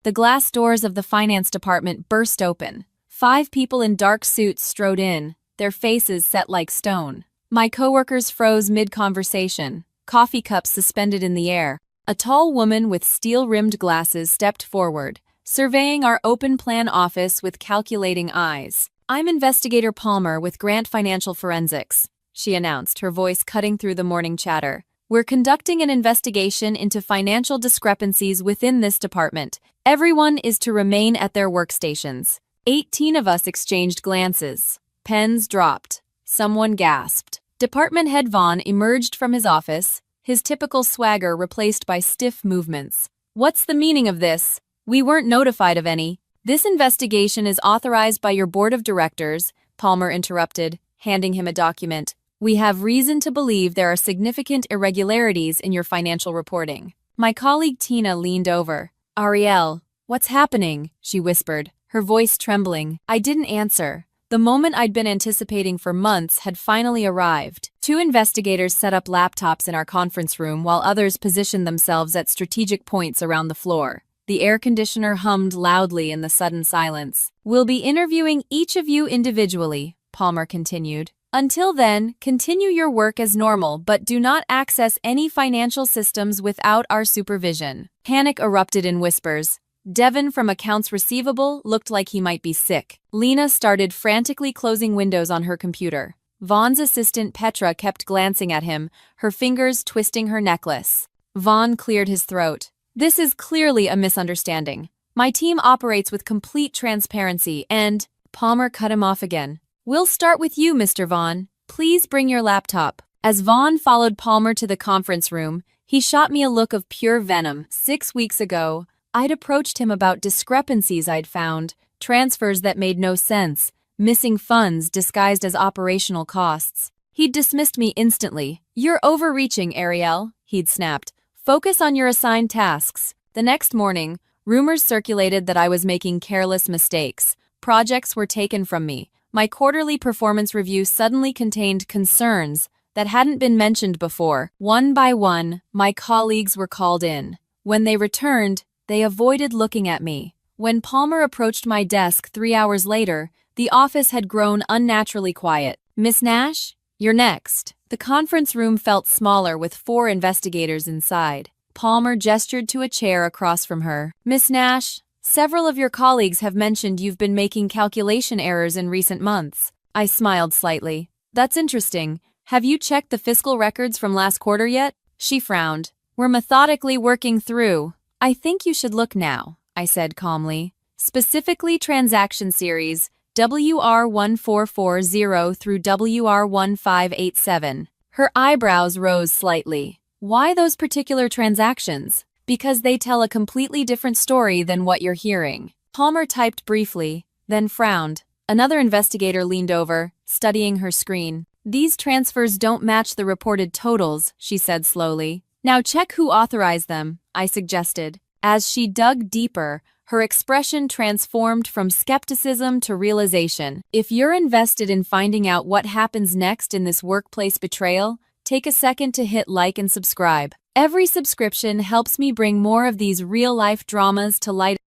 The glass doors of the finance department burst open. 5 people in dark suits strode in, their faces set like stone. My coworkers froze mid-conversation, coffee cups suspended in the air. A tall woman with steel-rimmed glasses stepped forward, surveying our open-plan office with calculating eyes. "I'm Investigator Palmer with Grant Financial Forensics," she announced, her voice cutting through the morning chatter. "We're conducting an investigation into financial discrepancies within this department. Everyone is to remain at their workstations." 18 of us exchanged glances. Pens dropped. Someone gasped. Department Head Vaughn emerged from his office, his typical swagger replaced by stiff movements. "What's the meaning of this? We weren't notified of any." "This investigation is authorized by your board of directors," Palmer interrupted, handing him a document. "We have reason to believe there are significant irregularities in your financial reporting." My colleague Tina leaned over. "Ariel, what's happening?" she whispered, her voice trembling. I didn't answer. The moment I'd been anticipating for months had finally arrived. 2 investigators set up laptops in our conference room while others positioned themselves at strategic points around the floor. The air conditioner hummed loudly in the sudden silence. "We'll be interviewing each of you individually," Palmer continued. "Until then, continue your work as normal, but do not access any financial systems without our supervision." Panic erupted in whispers. Devin from Accounts Receivable looked like he might be sick. Lena started frantically closing windows on her computer. Vaughn's assistant Petra kept glancing at him, her fingers twisting her necklace. Vaughn cleared his throat. "This is clearly a misunderstanding. My team operates with complete transparency and—" Palmer cut him off again. "We'll start with you, Mr. Vaughn. Please bring your laptop." As Vaughn followed Palmer to the conference room, he shot me a look of pure venom. 6 weeks ago, I'd approached him about discrepancies I'd found, transfers that made no sense, missing funds disguised as operational costs. He'd dismissed me instantly. "You're overreaching, Ariel," he'd snapped. "Focus on your assigned tasks." The next morning, rumors circulated that I was making careless mistakes. Projects were taken from me. My quarterly performance review suddenly contained concerns that hadn't been mentioned before. One by one, my colleagues were called in. When they returned, they avoided looking at me. When Palmer approached my desk 3 hours later, the office had grown unnaturally quiet. "Miss Nash, you're next." The conference room felt smaller with 4 investigators inside. Palmer gestured to a chair across from her. "Miss Nash, several of your colleagues have mentioned you've been making calculation errors in recent months." I smiled slightly. "That's interesting. Have you checked the fiscal records from last quarter yet?" She frowned. "We're methodically working through." "I think you should look now," I said calmly. "Specifically transaction series WR1440 through WR1587. Her eyebrows rose slightly. "Why those particular transactions?" "Because they tell a completely different story than what you're hearing." Palmer typed briefly, then frowned. Another investigator leaned over, studying her screen. "These transfers don't match the reported totals," she said slowly. "Now check who authorized them," I suggested. As she dug deeper, her expression transformed from skepticism to realization. If you're invested in finding out what happens next in this workplace betrayal, take a second to hit like and subscribe. Every subscription helps me bring more of these real-life dramas to light,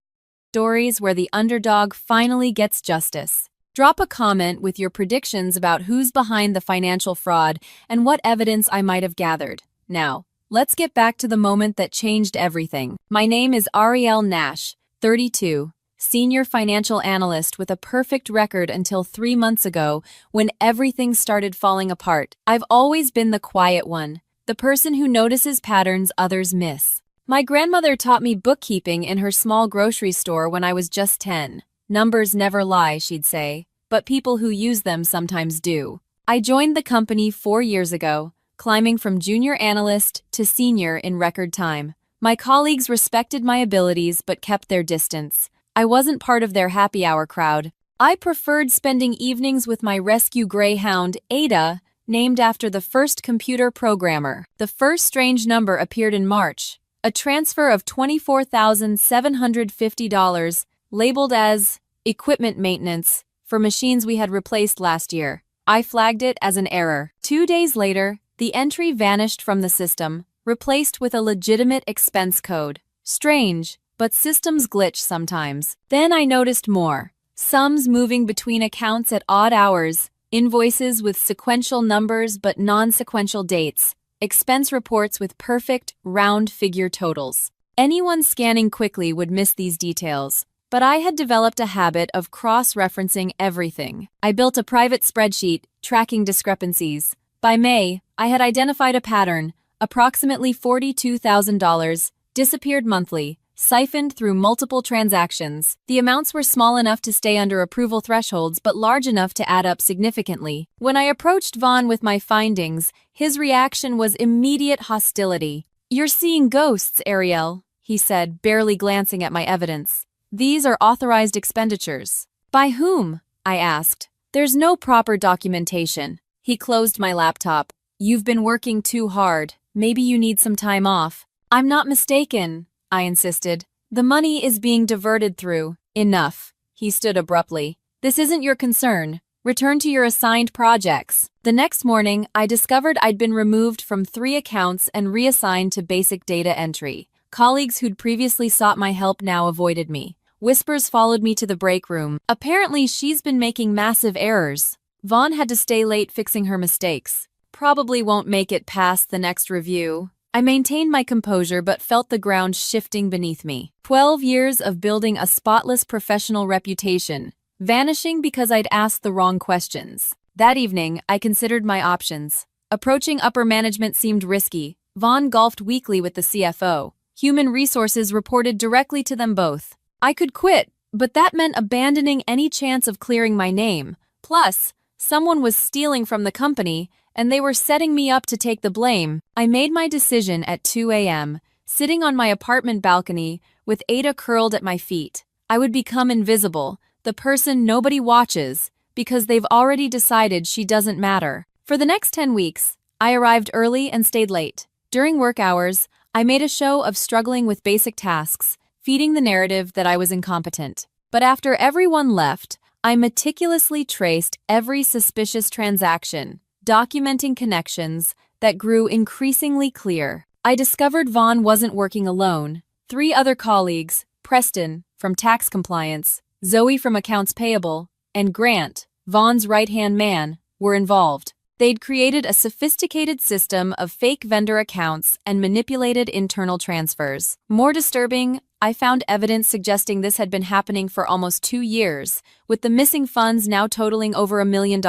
stories where the underdog finally gets justice. Drop a comment with your predictions about who's behind the financial fraud and what evidence I might have gathered. Now, let's get back to the moment that changed everything. My name is Ariel Nash, 32, senior financial analyst with a perfect record until 3 months ago when everything started falling apart. I've always been the quiet one, the person who notices patterns others miss. My grandmother taught me bookkeeping in her small grocery store when I was just 10. "Numbers never lie," she'd say, "but people who use them sometimes do." I joined the company 4 years ago, climbing from junior analyst to senior in record time. My colleagues respected my abilities but kept their distance. I wasn't part of their happy hour crowd. I preferred spending evenings with my rescue greyhound, Ada, named after the first computer programmer. The first strange number appeared in March, a transfer of $24,750, labeled as equipment maintenance, for machines we had replaced last year. I flagged it as an error. 2 days later, the entry vanished from the system, replaced with a legitimate expense code. Strange, but systems glitch sometimes. Then I noticed more. Sums moving between accounts at odd hours, invoices with sequential numbers but non-sequential dates, expense reports with perfect, round figure totals. Anyone scanning quickly would miss these details, but I had developed a habit of cross-referencing everything. I built a private spreadsheet tracking discrepancies. By May, I had identified a pattern: approximately $42,000 disappeared monthly, siphoned through multiple transactions. The amounts were small enough to stay under approval thresholds but large enough to add up significantly. When I approached Vaughn with my findings, his reaction was immediate hostility. "You're seeing ghosts, Ariel," he said, barely glancing at my evidence. "These are authorized expenditures." "By whom?" I asked. "There's no proper documentation." He closed my laptop. "You've been working too hard. Maybe you need some time off." "I'm not mistaken," I insisted. "The money is being diverted through." "Enough." He stood abruptly. "This isn't your concern. Return to your assigned projects." The next morning, I discovered I'd been removed from 3 accounts and reassigned to basic data entry. Colleagues who'd previously sought my help now avoided me. Whispers followed me to the break room. "Apparently, she's been making massive errors. Vaughn had to stay late fixing her mistakes. Probably won't make it past the next review." I maintained my composure but felt the ground shifting beneath me. 12 years of building a spotless professional reputation, vanishing because I'd asked the wrong questions. That evening, I considered my options. Approaching upper management seemed risky. Vaughn golfed weekly with the CFO. Human resources reported directly to them both. I could quit, but that meant abandoning any chance of clearing my name. Plus, someone was stealing from the company, and they were setting me up to take the blame. I made my decision at 2 a.m., sitting on my apartment balcony with Ada curled at my feet. I would become invisible, the person nobody watches, because they've already decided she doesn't matter. For the next 10 weeks, I arrived early and stayed late. During work hours, I made a show of struggling with basic tasks, feeding the narrative that I was incompetent. But after everyone left, I meticulously traced every suspicious transaction, documenting connections that grew increasingly clear. I discovered Vaughn wasn't working alone. 3 other colleagues, Preston, from tax compliance, Zoe from accounts payable, and Grant, Vaughn's right-hand man, were involved. They'd created a sophisticated system of fake vendor accounts and manipulated internal transfers. More disturbing, I found evidence suggesting this had been happening for almost 2 years, with the missing funds now totaling over $1 million.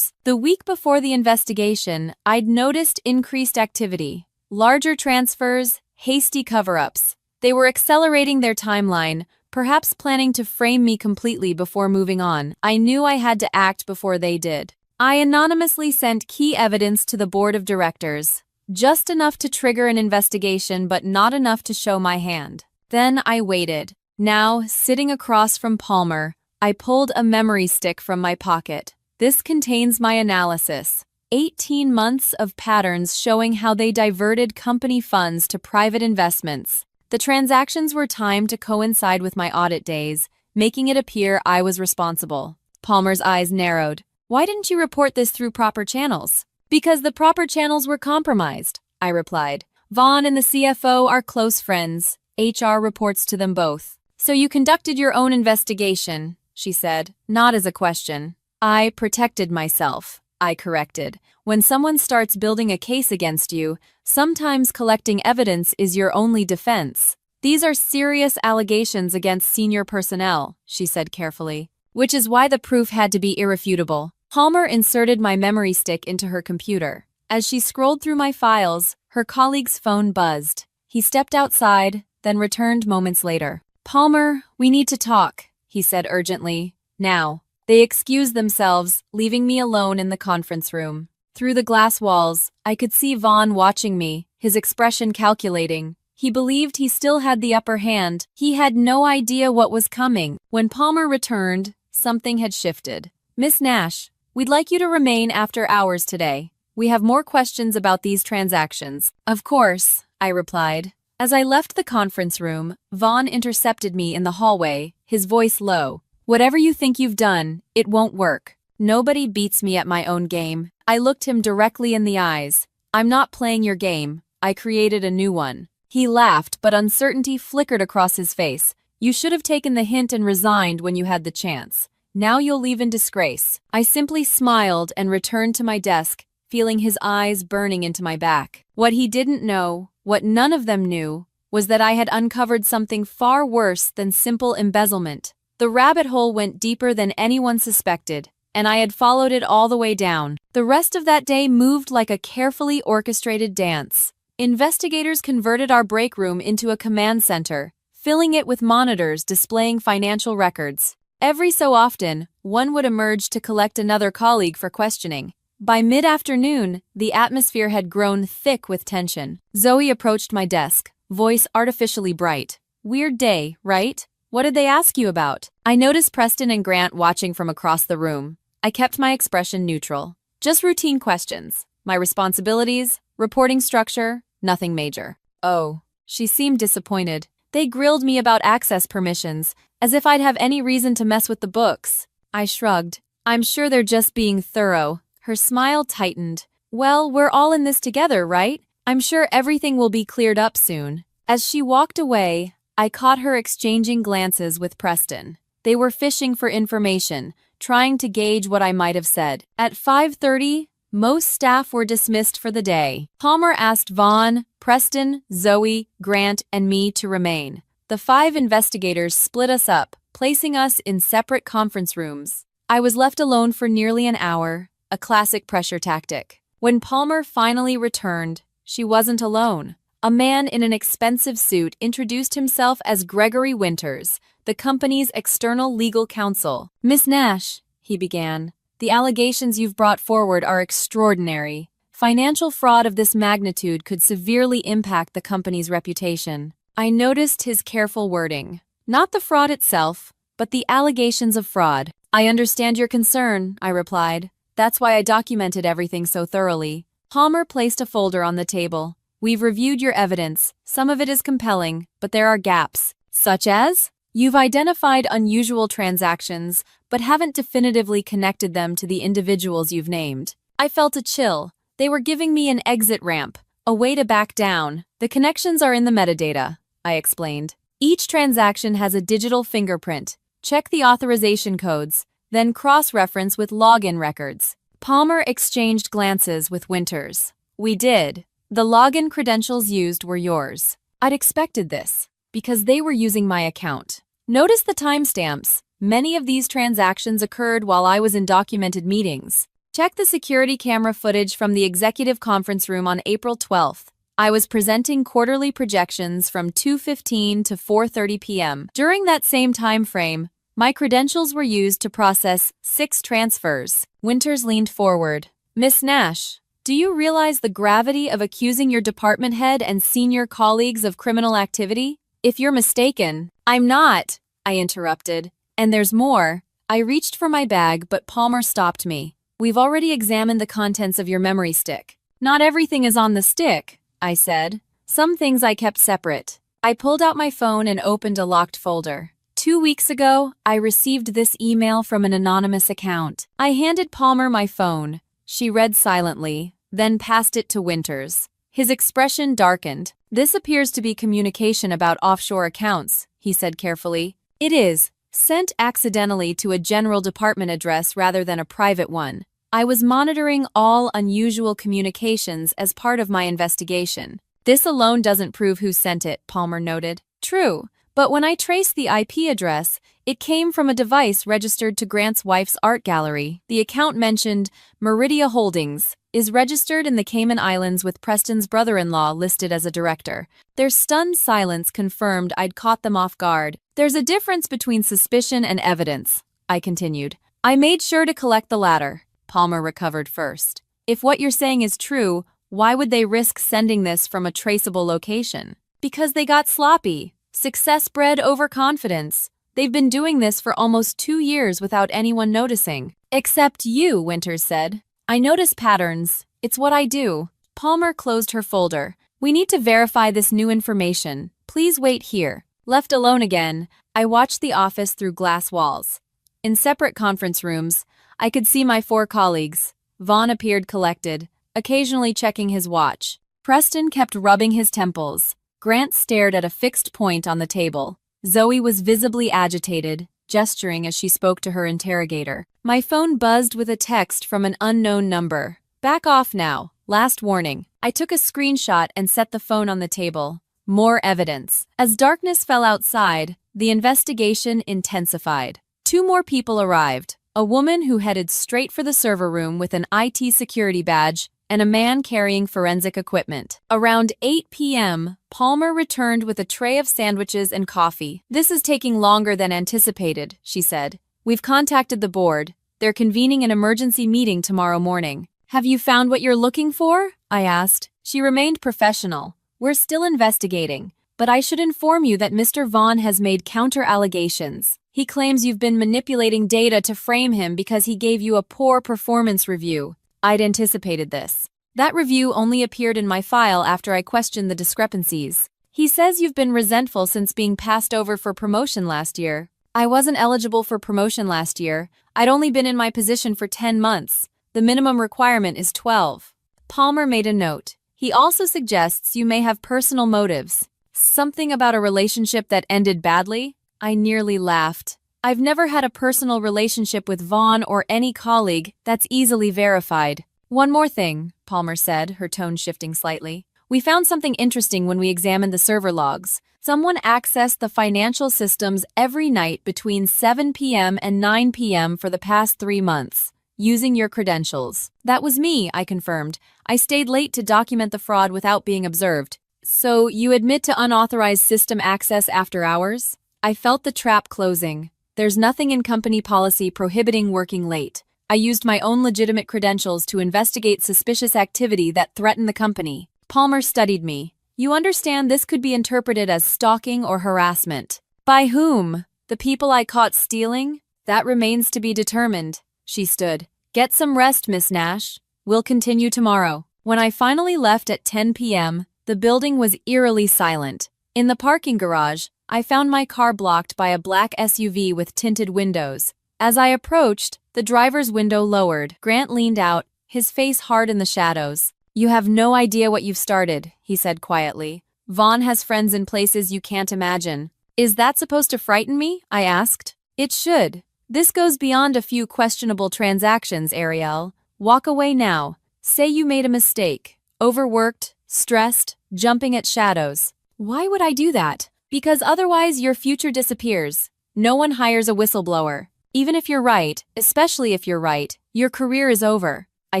The week before the investigation, I'd noticed increased activity. Larger transfers, hasty cover-ups. They were accelerating their timeline, perhaps planning to frame me completely before moving on. I knew I had to act before they did. I anonymously sent key evidence to the board of directors, just enough to trigger an investigation but not enough to show my hand. Then I waited. Now, sitting across from Palmer, I pulled a memory stick from my pocket. This contains my analysis. 18 months of patterns showing how they diverted company funds to private investments. The transactions were timed to coincide with my audit days, making it appear I was responsible. Palmer's eyes narrowed. "Why didn't you report this through proper channels?" "Because the proper channels were compromised," I replied. "Vaughn and the CFO are close friends. HR reports to them both." "So you conducted your own investigation," she said, not as a question. "I protected myself," I corrected. "When someone starts building a case against you, sometimes collecting evidence is your only defense." "These are serious allegations against senior personnel," she said carefully, "which is why the proof had to be irrefutable." Palmer inserted my memory stick into her computer. As she scrolled through my files, her colleague's phone buzzed. He stepped outside, then returned moments later. "Palmer, we need to talk," he said urgently. "Now." They excused themselves, leaving me alone in the conference room. Through the glass walls, I could see Vaughn watching me, his expression calculating. He believed he still had the upper hand. He had no idea what was coming. When Palmer returned, something had shifted. "Miss Nash, we'd like you to remain after hours today. We have more questions about these transactions." "Of course," I replied. As I left the conference room, Vaughn intercepted me in the hallway, his voice low. "Whatever you think you've done, it won't work. Nobody beats me at my own game." I looked him directly in the eyes. "I'm not playing your game. I created a new one." He laughed, but uncertainty flickered across his face. You should have taken the hint and resigned when you had the chance. Now you'll leave in disgrace. I simply smiled and returned to my desk, feeling his eyes burning into my back. What he didn't know, what none of them knew, was that I had uncovered something far worse than simple embezzlement. The rabbit hole went deeper than anyone suspected, and I had followed it all the way down. The rest of that day moved like a carefully orchestrated dance. Investigators converted our break room into a command center, filling it with monitors displaying financial records. Every so often, one would emerge to collect another colleague for questioning. By mid-afternoon, the atmosphere had grown thick with tension. Zoe approached my desk, voice artificially bright. Weird day, right? What did they ask you about? I noticed Preston and Grant watching from across the room. I kept my expression neutral. Just routine questions. My responsibilities, reporting structure, nothing major. Oh, she seemed disappointed. They grilled me about access permissions, as if I'd have any reason to mess with the books. I shrugged. I'm sure they're just being thorough. Her smile tightened. Well, we're all in this together, right? I'm sure everything will be cleared up soon. As she walked away, I caught her exchanging glances with Preston. They were fishing for information, trying to gauge what I might have said. At 5:30, most staff were dismissed for the day. Palmer asked Vaughn, Preston, Zoe, Grant, and me to remain. The 5 investigators split us up, placing us in separate conference rooms. I was left alone for nearly an hour, a classic pressure tactic. When Palmer finally returned, she wasn't alone. A man in an expensive suit introduced himself as Gregory Winters, the company's external legal counsel. Miss Nash, he began, the allegations you've brought forward are extraordinary. Financial fraud of this magnitude could severely impact the company's reputation. I noticed his careful wording. Not the fraud itself, but the allegations of fraud. I understand your concern, I replied. That's why I documented everything so thoroughly. Palmer placed a folder on the table. We've reviewed your evidence. Some of it is compelling, but there are gaps. Such as? You've identified unusual transactions, but haven't definitively connected them to the individuals you've named. I felt a chill. They were giving me an exit ramp, a way to back down. The connections are in the metadata, I explained. Each transaction has a digital fingerprint. Check the authorization codes, then cross-reference with login records. Palmer exchanged glances with Winters. We did. The login credentials used were yours. I'd expected this, because they were using my account. Notice the timestamps. Many of these transactions occurred while I was in documented meetings. Check the security camera footage from the executive conference room on April 12th. I was presenting quarterly projections from 2:15 to 4:30 p.m. During that same time frame, my credentials were used to process 6 transfers. Winters leaned forward. Miss Nash, do you realize the gravity of accusing your department head and senior colleagues of criminal activity? If you're mistaken, I'm not, I interrupted. And there's more. I reached for my bag, but Palmer stopped me. We've already examined the contents of your memory stick. Not everything is on the stick, I said. Some things I kept separate. I pulled out my phone and opened a locked folder. 2 weeks ago, I received this email from an anonymous account. I handed Palmer my phone. She read silently, then passed it to Winters. His expression darkened. This appears to be communication about offshore accounts, he said carefully. It is. Sent accidentally to a general department address rather than a private one. I was monitoring all unusual communications as part of my investigation. This alone doesn't prove who sent it, Palmer noted. True, but when I traced the IP address, it came from a device registered to Grant's wife's art gallery. The account mentioned Meridia Holdings, is registered in the Cayman Islands with Preston's brother-in-law listed as a director. Their stunned silence confirmed I'd caught them off guard. There's a difference between suspicion and evidence, I continued. I made sure to collect the latter. Palmer recovered first. If what you're saying is true, why would they risk sending this from a traceable location? Because they got sloppy. Success bred overconfidence. They've been doing this for almost 2 years without anyone noticing. Except you, Winters said. I notice patterns. It's what I do. Palmer closed her folder. We need to verify this new information. Please wait here. Left alone again, I watched the office through glass walls. In separate conference rooms, I could see my 4 colleagues. Vaughn appeared collected, occasionally checking his watch. Preston kept rubbing his temples. Grant stared at a fixed point on the table. Zoe was visibly agitated, gesturing as she spoke to her interrogator. My phone buzzed with a text from an unknown number. Back off now. Last warning. I took a screenshot and set the phone on the table. More evidence. As darkness fell outside, the investigation intensified. 2 more people arrived. A woman who headed straight for the server room with an IT security badge, and a man carrying forensic equipment. Around 8 p.m., Palmer returned with a tray of sandwiches and coffee. This is taking longer than anticipated, she said. We've contacted the board. They're convening an emergency meeting tomorrow morning. Have you found what you're looking for? I asked. She remained professional. We're still investigating, but I should inform you that Mr. Vaughn has made counter-allegations. He claims you've been manipulating data to frame him because he gave you a poor performance review. I'd anticipated this. That review only appeared in my file after I questioned the discrepancies. He says you've been resentful since being passed over for promotion last year. I wasn't eligible for promotion last year. I'd only been in my position for 10 months. The minimum requirement is 12. Palmer made a note. He also suggests you may have personal motives. Something about a relationship that ended badly? I nearly laughed. I've never had a personal relationship with Vaughn or any colleague that's easily verified. One more thing, Palmer said, her tone shifting slightly. We found something interesting when we examined the server logs. Someone accessed the financial systems every night between 7 p.m. and 9 p.m. for the past 3 months, using your credentials. That was me, I confirmed. I stayed late to document the fraud without being observed. So, you admit to unauthorized system access after hours? I felt the trap closing. There's nothing in company policy prohibiting working late. I used my own legitimate credentials to investigate suspicious activity that threatened the company. Palmer studied me. You understand this could be interpreted as stalking or harassment. By whom? The people I caught stealing? That remains to be determined. She stood. Get some rest, Miss Nash. We'll continue tomorrow. When I finally left at 10 p.m., the building was eerily silent. In the parking garage, I found my car blocked by a black SUV with tinted windows. As I approached, the driver's window lowered. Grant leaned out, his face hard in the shadows. You have no idea what you've started, he said quietly. Vaughn has friends in places you can't imagine. Is that supposed to frighten me? I asked. It should. This goes beyond a few questionable transactions, Ariel. Walk away now. Say you made a mistake. Overworked, stressed, jumping at shadows. Why would I do that? Because otherwise your future disappears. No one hires a whistleblower. Even if you're right, especially if you're right, your career is over. I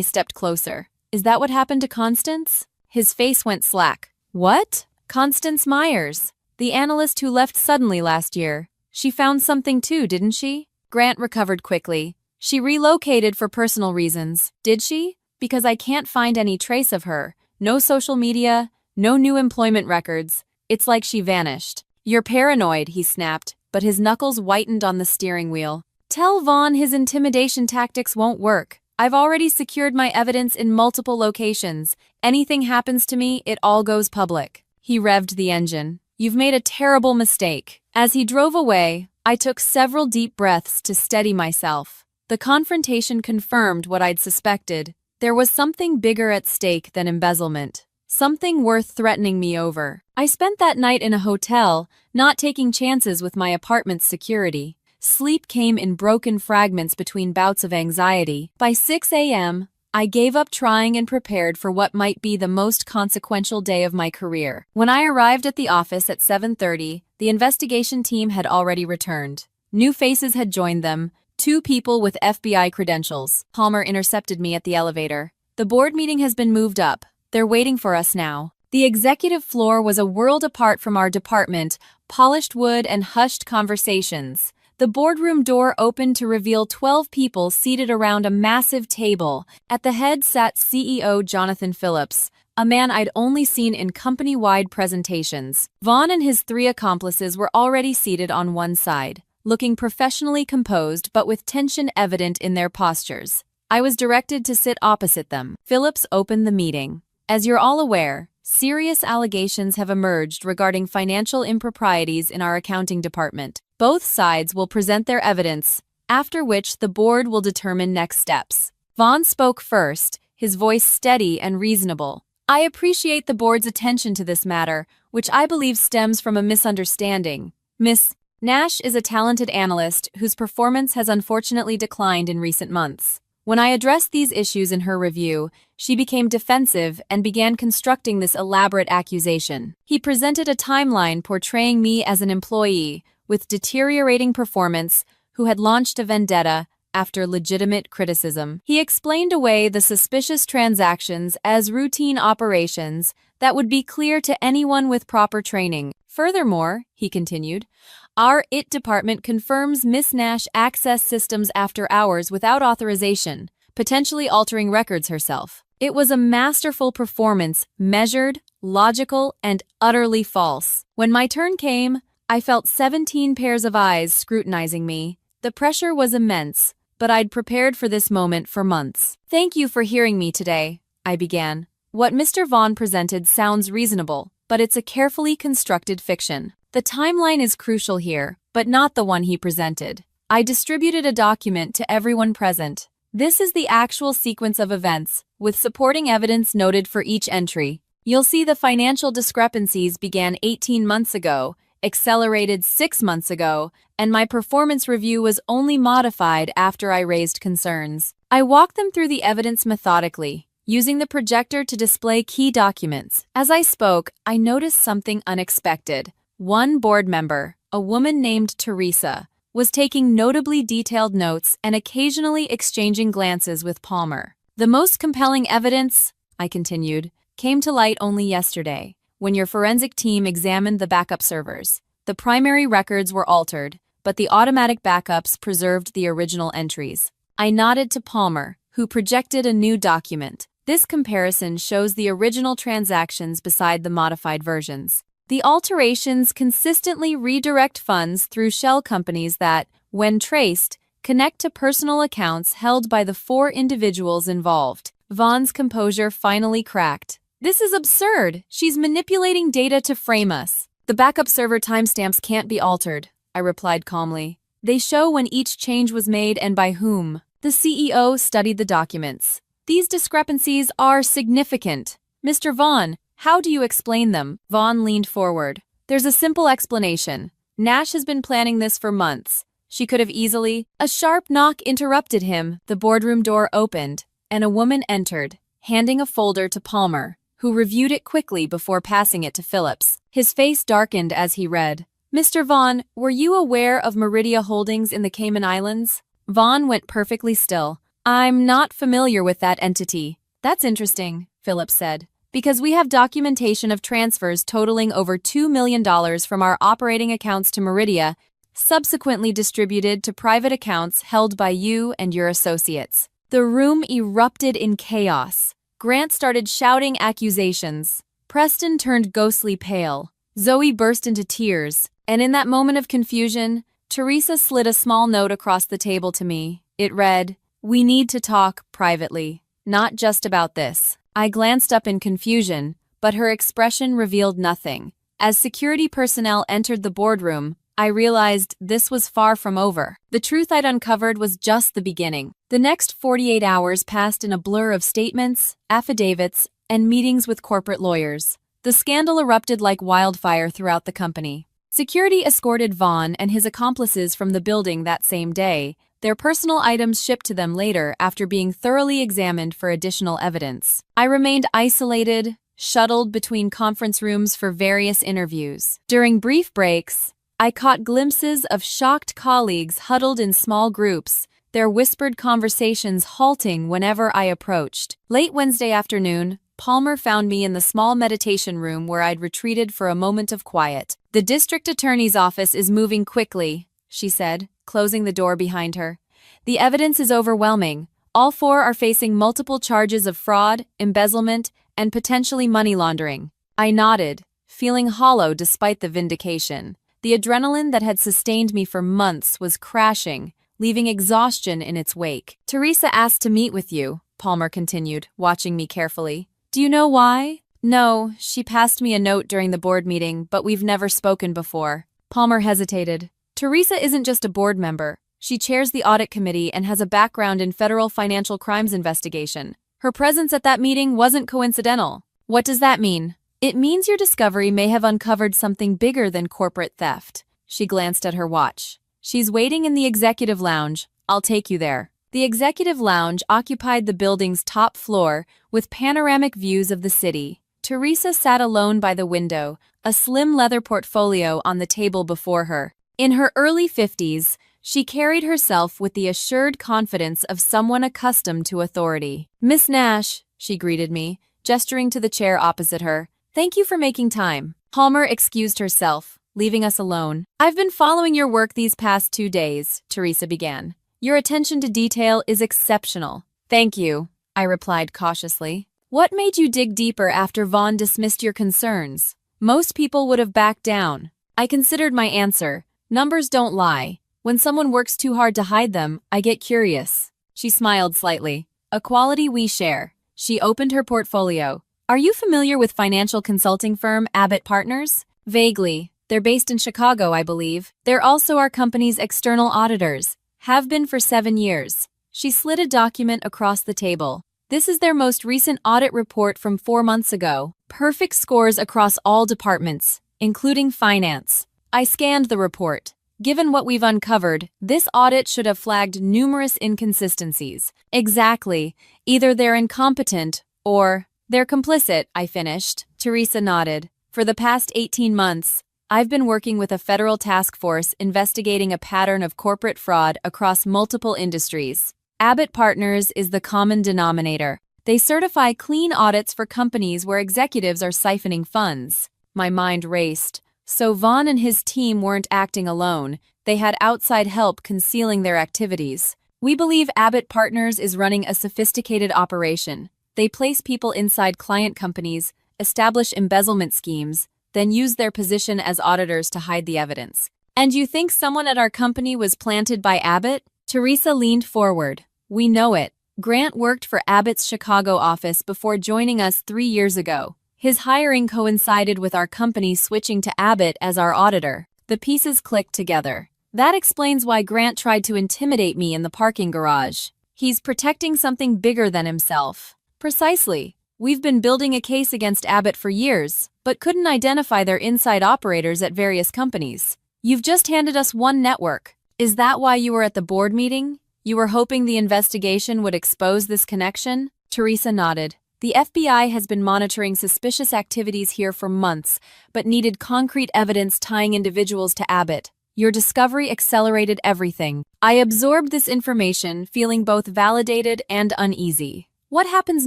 stepped closer. Is that what happened to Constance? His face went slack. What? Constance Myers. The analyst who left suddenly last year. She found something too, didn't she? Grant recovered quickly. She relocated for personal reasons. Did she? Because I can't find any trace of her. No social media, no new employment records. It's like she vanished. You're paranoid, he snapped, but his knuckles whitened on the steering wheel. Tell Vaughn his intimidation tactics won't work. I've already secured my evidence in multiple locations. Anything happens to me, it all goes public. He revved the engine. You've made a terrible mistake. As he drove away, I took several deep breaths to steady myself. The confrontation confirmed what I'd suspected. There was something bigger at stake than embezzlement. Something worth threatening me over. I spent that night in a hotel, not taking chances with my apartment's security. Sleep came in broken fragments between bouts of anxiety. By 6 a.m., I gave up trying and prepared for what might be the most consequential day of my career. When I arrived at the office at 7:30, the investigation team had already returned. New faces had joined them, 2 people with FBI credentials. Palmer intercepted me at the elevator. The board meeting has been moved up. They're waiting for us now. The executive floor was a world apart from our department, polished wood and hushed conversations. The boardroom door opened to reveal 12 people seated around a massive table. At the head sat CEO Jonathan Phillips, a man I'd only seen in company-wide presentations. Vaughn and his 3 accomplices were already seated on one side, looking professionally composed but with tension evident in their postures. I was directed to sit opposite them. Phillips opened the meeting. As you're all aware, serious allegations have emerged regarding financial improprieties in our accounting department. Both sides will present their evidence, after which the board will determine next steps. Vaughn spoke first, his voice steady and reasonable. I appreciate the board's attention to this matter, which I believe stems from a misunderstanding. Miss Nash is a talented analyst whose performance has unfortunately declined in recent months. When I addressed these issues in her review, she became defensive and began constructing this elaborate accusation. He presented a timeline portraying me as an employee with deteriorating performance who had launched a vendetta after legitimate criticism. He explained away the suspicious transactions as routine operations that would be clear to anyone with proper training. Furthermore, he continued, our IT department confirms Miss Nash accessed systems after hours without authorization, potentially altering records herself. It was a masterful performance, measured, logical, and utterly false. When my turn came, I felt 17 pairs of eyes scrutinizing me. The pressure was immense, but I'd prepared for this moment for months. Thank you for hearing me today, I began. What Mr. Vaughn presented sounds reasonable, but it's a carefully constructed fiction. The timeline is crucial here, but not the one he presented. I distributed a document to everyone present. This is the actual sequence of events, with supporting evidence noted for each entry. You'll see the financial discrepancies began 18 months ago, accelerated 6 months ago, and my performance review was only modified after I raised concerns. I walked them through the evidence methodically, using the projector to display key documents. As I spoke, I noticed something unexpected. One board member, a woman named Teresa, was taking notably detailed notes and occasionally exchanging glances with Palmer. The most compelling evidence, I continued, came to light only yesterday, when your forensic team examined the backup servers. The primary records were altered, but the automatic backups preserved the original entries. I nodded to Palmer, who projected a new document. This comparison shows the original transactions beside the modified versions. The alterations consistently redirect funds through shell companies that, when traced, connect to personal accounts held by the 4 individuals involved. Vaughn's composure finally cracked. This is absurd. She's manipulating data to frame us. The backup server timestamps can't be altered, I replied calmly. They show when each change was made and by whom. The CEO studied the documents. These discrepancies are significant. Mr. Vaughn, how do you explain them? Vaughn leaned forward. There's a simple explanation. Nash has been planning this for months. She could have easily... A sharp knock interrupted him. The boardroom door opened, and a woman entered, handing a folder to Palmer, who reviewed it quickly before passing it to Phillips. His face darkened as he read. Mr. Vaughn, were you aware of Meridia Holdings in the Cayman Islands? Vaughn went perfectly still. I'm not familiar with that entity. That's interesting, Phillips said, because we have documentation of transfers totaling over $2 million from our operating accounts to Meridia, subsequently distributed to private accounts held by you and your associates. The room erupted in chaos. Grant started shouting accusations. Preston turned ghostly pale. Zoe burst into tears, and in that moment of confusion, Teresa slid a small note across the table to me. It read, "We need to talk privately, not just about this." I glanced up in confusion, but her expression revealed nothing. As security personnel entered the boardroom, I realized this was far from over. The truth I'd uncovered was just the beginning. The next 48 hours passed in a blur of statements, affidavits, and meetings with corporate lawyers. The scandal erupted like wildfire throughout the company. Security escorted Vaughn and his accomplices from the building that same day, their personal items shipped to them later after being thoroughly examined for additional evidence. I remained isolated, shuttled between conference rooms for various interviews. During brief breaks, I caught glimpses of shocked colleagues huddled in small groups, their whispered conversations halting whenever I approached. Late Wednesday afternoon, Palmer found me in the small meditation room where I'd retreated for a moment of quiet. "The district attorney's office is moving quickly," she said, closing the door behind her. "The evidence is overwhelming. All 4 are facing multiple charges of fraud, embezzlement, and potentially money laundering." I nodded, feeling hollow despite the vindication. The adrenaline that had sustained me for months was crashing, leaving exhaustion in its wake. "Teresa asked to meet with you," Palmer continued, watching me carefully. "Do you know why?" "No, she passed me a note during the board meeting, but we've never spoken before." Palmer hesitated. "Teresa isn't just a board member. She chairs the audit committee and has a background in federal financial crimes investigation. Her presence at that meeting wasn't coincidental." What does that mean? It means your discovery may have uncovered something bigger than corporate theft. She glanced at her watch. She's waiting in the executive lounge. I'll take you there. The executive lounge occupied the building's top floor with panoramic views of the city. Teresa sat alone by the window, a slim leather portfolio on the table before her. In her early 50s, she carried herself with the assured confidence of someone accustomed to authority. "Miss Nash," she greeted me, gesturing to the chair opposite her. "Thank you for making time." Palmer excused herself, leaving us alone. "I've been following your work these past 2 days," Teresa began. "Your attention to detail is exceptional." "Thank you," I replied cautiously. "What made you dig deeper after Vaughn dismissed your concerns? Most people would have backed down." I considered my answer. Numbers don't lie. When someone works too hard to hide them, I get curious. She smiled slightly. "A quality we share." She opened her portfolio. "Are you familiar with financial consulting firm Abbott Partners?" "Vaguely. They're based in Chicago, I believe. They're also our company's external auditors. Have been for 7 years." She slid a document across the table. "This is their most recent audit report from 4 months ago. Perfect scores across all departments, including finance." I scanned the report. Given what we've uncovered, this audit should have flagged numerous inconsistencies. "Exactly. Either they're incompetent or they're complicit," I finished. Teresa nodded. "For the past 18 months, I've been working with a federal task force investigating a pattern of corporate fraud across multiple industries. Abbott Partners is the common denominator. They certify clean audits for companies where executives are siphoning funds." My mind raced. So Vaughn and his team weren't acting alone. They had outside help concealing their activities. "We believe Abbott Partners is running a sophisticated operation. They place people inside client companies, establish embezzlement schemes, then use their position as auditors to hide the evidence." "And you think someone at our company was planted by Abbott?" Teresa leaned forward. "We know it. Grant worked for Abbott's Chicago office before joining us 3 years ago. His hiring coincided with our company switching to Abbott as our auditor." The pieces clicked together. "That explains why Grant tried to intimidate me in the parking garage. He's protecting something bigger than himself." "Precisely. We've been building a case against Abbott for years, but couldn't identify their inside operators at various companies. You've just handed us one network. Is that why you were at the board meeting? You were hoping the investigation would expose this connection?" Teresa nodded. "The FBI has been monitoring suspicious activities here for months, but needed concrete evidence tying individuals to Abbott. Your discovery accelerated everything." I absorbed this information, feeling both validated and uneasy. "What happens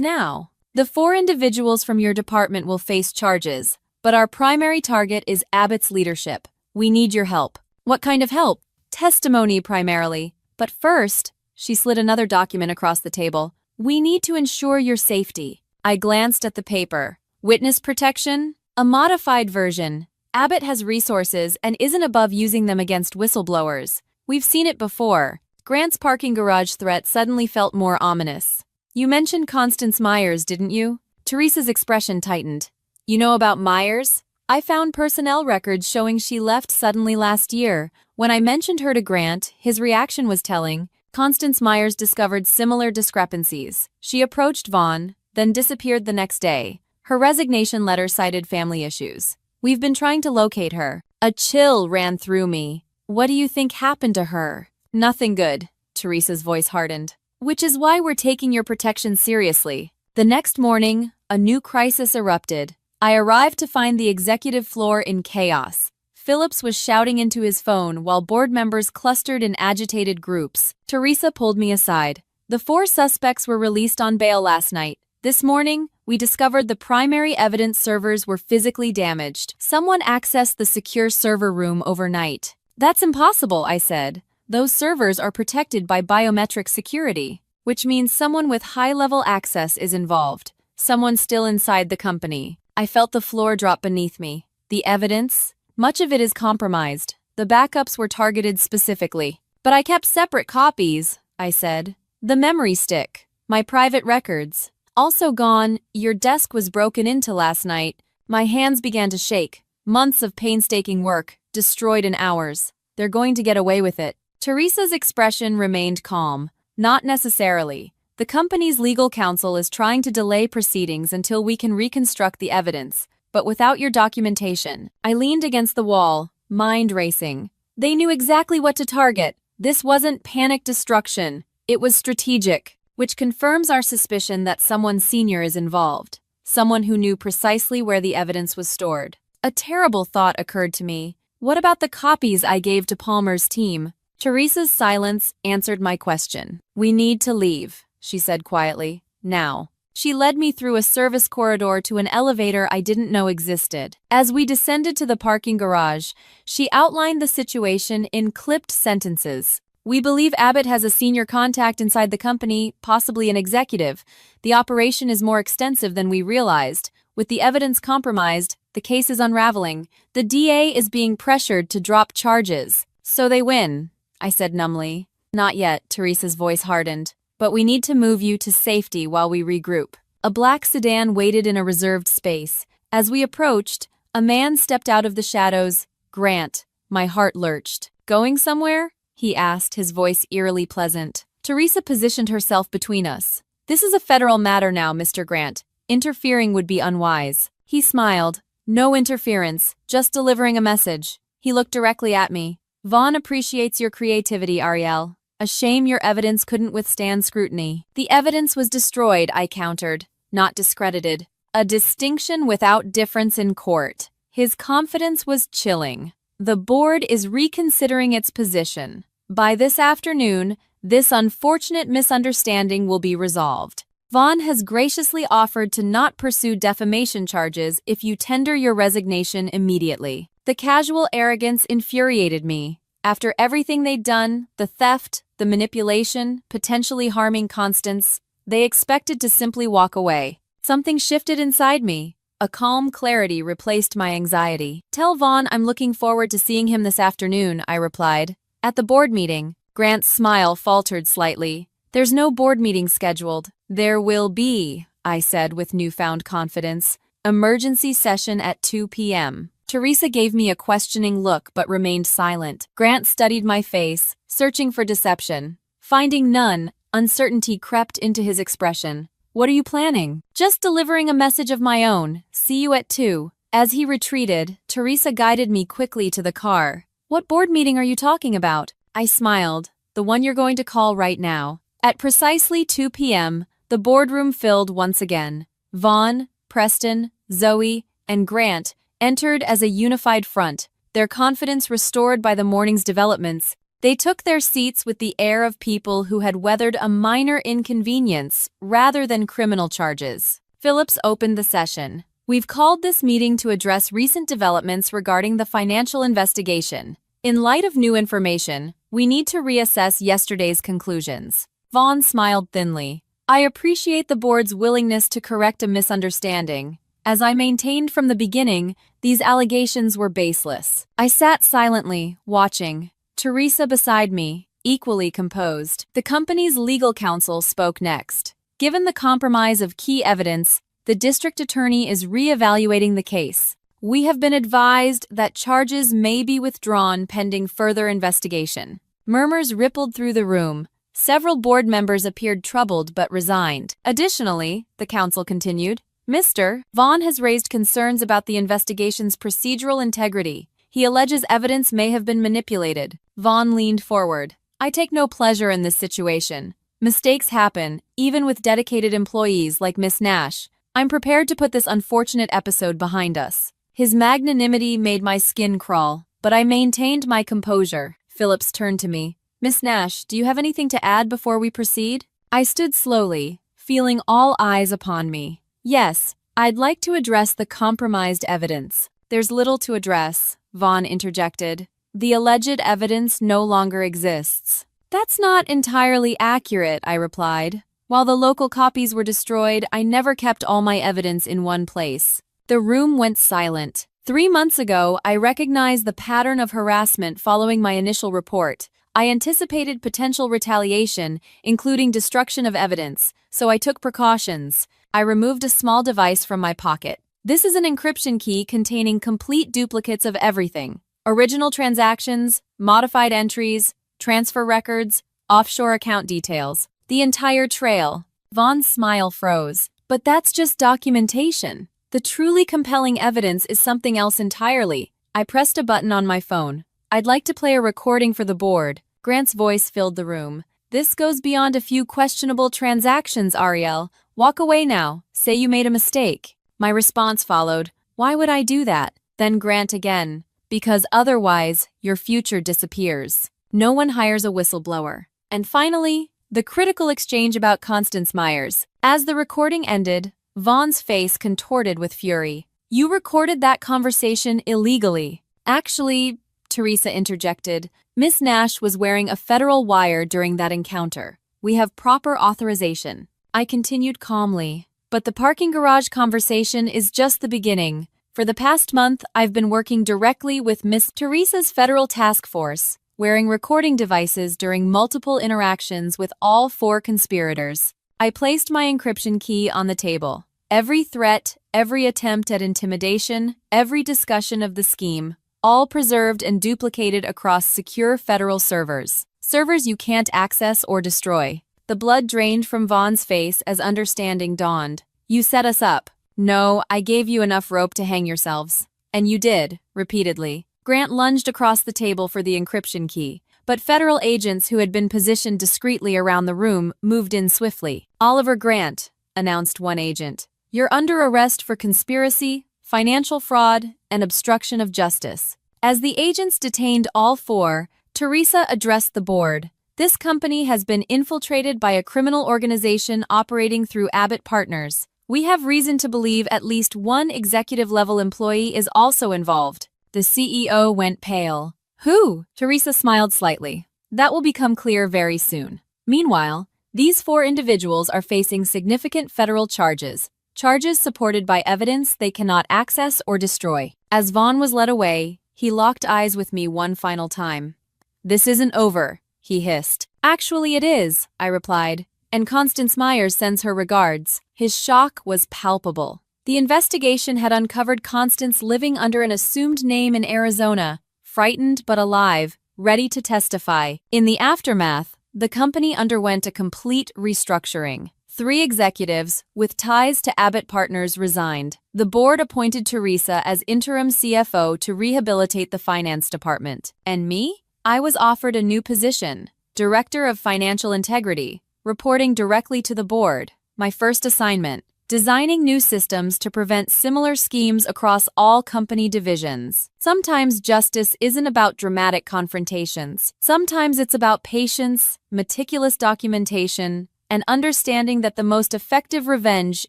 now?" "The 4 individuals from your department will face charges, but our primary target is Abbott's leadership. We need your help." "What kind of help?" "Testimony primarily. But first," she slid another document across the table, "we need to ensure your safety." I glanced at the paper. "Witness protection?" "A modified version. Abbott has resources and isn't above using them against whistleblowers. We've seen it before." Grant's parking garage threat suddenly felt more ominous. "You mentioned Constance Myers, didn't you?" Teresa's expression tightened. "You know about Myers?" "I found personnel records showing she left suddenly last year. When I mentioned her to Grant, his reaction was telling. Constance Myers discovered similar discrepancies. She approached Vaughn, then disappeared the next day. Her resignation letter cited family issues. We've been trying to locate her." A chill ran through me. "What do you think happened to her?" "Nothing good." Teresa's voice hardened. "Which is why we're taking your protection seriously." The next morning, a new crisis erupted. I arrived to find the executive floor in chaos. Phillips was shouting into his phone while board members clustered in agitated groups. Teresa pulled me aside. "The 4 suspects were released on bail last night. This morning, we discovered the primary evidence servers were physically damaged. Someone accessed the secure server room overnight." "That's impossible," I said. "Those servers are protected by biometric security." "Which means someone with high-level access is involved. Someone still inside the company." I felt the floor drop beneath me. "The evidence? Much of it is compromised. The backups were targeted specifically." "But I kept separate copies," I said. "The memory stick. My private records. Also gone. Your desk was broken into last night." My hands began to shake. Months of painstaking work, destroyed in hours. "They're going to get away with it." Teresa's expression remained calm. "Not necessarily. The company's legal counsel is trying to delay proceedings until we can reconstruct the evidence, but without your documentation. I leaned against the wall, mind racing. They knew exactly what to target. This wasn't panic destruction. It was strategic, which confirms our suspicion that someone senior is involved. Someone who knew precisely where the evidence was stored. A terrible thought occurred to me. What about the copies I gave to Palmer's team? Teresa's silence answered my question. We need to leave, she said quietly. Now. She led me through a service corridor to an elevator I didn't know existed. As we descended to the parking garage, she outlined the situation in clipped sentences. We believe Abbott has a senior contact inside the company, possibly an executive. The operation is more extensive than we realized. With the evidence compromised, the case is unraveling. The DA is being pressured to drop charges. So they win, I said numbly. Not yet, Teresa's voice hardened. But we need to move you to safety while we regroup. A black sedan waited in a reserved space. As we approached, a man stepped out of the shadows. Grant. My heart lurched. Going somewhere? He asked, his voice eerily pleasant. Teresa positioned herself between us. This is a federal matter now, Mr. Grant. Interfering would be unwise. He smiled. No interference, just delivering a message. He looked directly at me. Vaughn appreciates your creativity, Ariel. A shame your evidence couldn't withstand scrutiny. The evidence was destroyed, I countered, not discredited. A distinction without difference in court. His confidence was chilling. The board is reconsidering its position. By this afternoon, this unfortunate misunderstanding will be resolved. Vaughn has graciously offered to not pursue defamation charges if you tender your resignation immediately. The casual arrogance infuriated me. After everything they'd done, the theft, the manipulation, potentially harming Constance, they expected to simply walk away. Something shifted inside me. A calm clarity replaced my anxiety. Tell Vaughn I'm looking forward to seeing him this afternoon, I replied. At the board meeting. Grant's smile faltered slightly. There's no board meeting scheduled. There will be, I said with newfound confidence. Emergency session at 2 p.m. Teresa gave me a questioning look but remained silent. Grant studied my face, searching for deception. Finding none, uncertainty crept into his expression. What are you planning? Just delivering a message of my own. See you at 2. As he retreated, Teresa guided me quickly to the car. What board meeting are you talking about? I smiled. The one you're going to call right now. At precisely 2 p.m., the boardroom filled once again. Vaughn, Preston, Zoe, and Grant entered as a unified front, their confidence restored by the morning's developments. They took their seats with the air of people who had weathered a minor inconvenience rather than criminal charges. Phillips opened the session. We've called this meeting to address recent developments regarding the financial investigation. In light of new information, we need to reassess yesterday's conclusions. Vaughn smiled thinly. I appreciate the board's willingness to correct a misunderstanding. As I maintained from the beginning, these allegations were baseless. I sat silently, watching. Teresa beside me, equally composed. The company's legal counsel spoke next. Given the compromise of key evidence, the district attorney is re-evaluating the case. We have been advised that charges may be withdrawn pending further investigation. Murmurs rippled through the room. Several board members appeared troubled but resigned. Additionally, the counsel continued, Mr. Vaughn has raised concerns about the investigation's procedural integrity. He alleges evidence may have been manipulated. Vaughn leaned forward. I take no pleasure in this situation. Mistakes happen, even with dedicated employees like Miss Nash. I'm prepared to put this unfortunate episode behind us. His magnanimity made my skin crawl, but I maintained my composure. Phillips turned to me. Miss Nash, do you have anything to add before we proceed? I stood slowly, feeling all eyes upon me. Yes, I'd like to address the compromised evidence. There's little to address, Vaughn interjected. The alleged evidence no longer exists. That's not entirely accurate, I replied. While the local copies were destroyed, I never kept all my evidence in one place. The room went silent. 3 months ago, I recognized the pattern of harassment following my initial report. I anticipated potential retaliation, including destruction of evidence, so I took precautions. I removed a small device from my pocket. This is an encryption key containing complete duplicates of everything. Original transactions, modified entries, transfer records, offshore account details. The entire trail. Vaughn's smile froze. But that's just documentation. The truly compelling evidence is something else entirely. I pressed a button on my phone. I'd like to play a recording for the board. Grant's voice filled the room. This goes beyond a few questionable transactions, Ariel. Walk away now. Say you made a mistake. My response followed. Why would I do that? Then Grant again. Because otherwise, your future disappears. No one hires a whistleblower. And finally, the critical exchange about Constance Myers. As the recording ended, Vaughn's face contorted with fury. You recorded that conversation illegally. Actually, Teresa interjected, Miss Nash was wearing a federal wire during that encounter. We have proper authorization. I continued calmly. But the parking garage conversation is just the beginning. For the past month, I've been working directly with Miss Teresa's federal task force, wearing recording devices during multiple interactions with all 4 conspirators. I placed my encryption key on the table. Every threat, every attempt at intimidation, every discussion of the scheme, all preserved and duplicated across secure federal servers. Servers you can't access or destroy. The blood drained from Vaughn's face as understanding dawned. You set us up. No, I gave you enough rope to hang yourselves. And you did, repeatedly. Grant lunged across the table for the encryption key, but federal agents who had been positioned discreetly around the room moved in swiftly. Oliver Grant, announced one agent. You're under arrest for conspiracy, financial fraud, and obstruction of justice. As the agents detained all 4, Teresa addressed the board. This company has been infiltrated by a criminal organization operating through Abbott Partners. We have reason to believe at least one executive-level employee is also involved. The CEO went pale. Who? Teresa smiled slightly. That will become clear very soon. Meanwhile, these 4 individuals are facing significant federal charges. Charges supported by evidence they cannot access or destroy. As Vaughn was led away, he locked eyes with me one final time. This isn't over, he hissed. Actually it is, I replied, and Constance Myers sends her regards. His shock was palpable. The investigation had uncovered Constance living under an assumed name in Arizona, frightened but alive, ready to testify. In the aftermath, the company underwent a complete restructuring. 3 executives, with ties to Abbott Partners, resigned. The board appointed Teresa as interim CFO to rehabilitate the finance department. And me? I was offered a new position, Director of Financial Integrity, reporting directly to the board. My first assignment, designing new systems to prevent similar schemes across all company divisions. Sometimes justice isn't about dramatic confrontations. Sometimes it's about patience, meticulous documentation, and understanding that the most effective revenge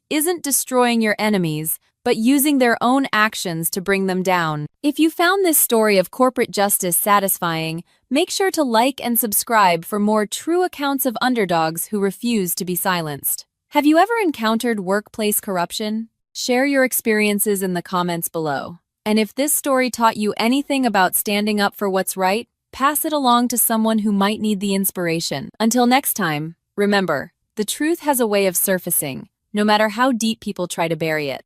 isn't destroying your enemies, but using their own actions to bring them down. If you found this story of corporate justice satisfying, make sure to like and subscribe for more true accounts of underdogs who refuse to be silenced. Have you ever encountered workplace corruption? Share your experiences in the comments below. And if this story taught you anything about standing up for what's right, pass it along to someone who might need the inspiration. Until next time, remember, the truth has a way of surfacing, no matter how deep people try to bury it.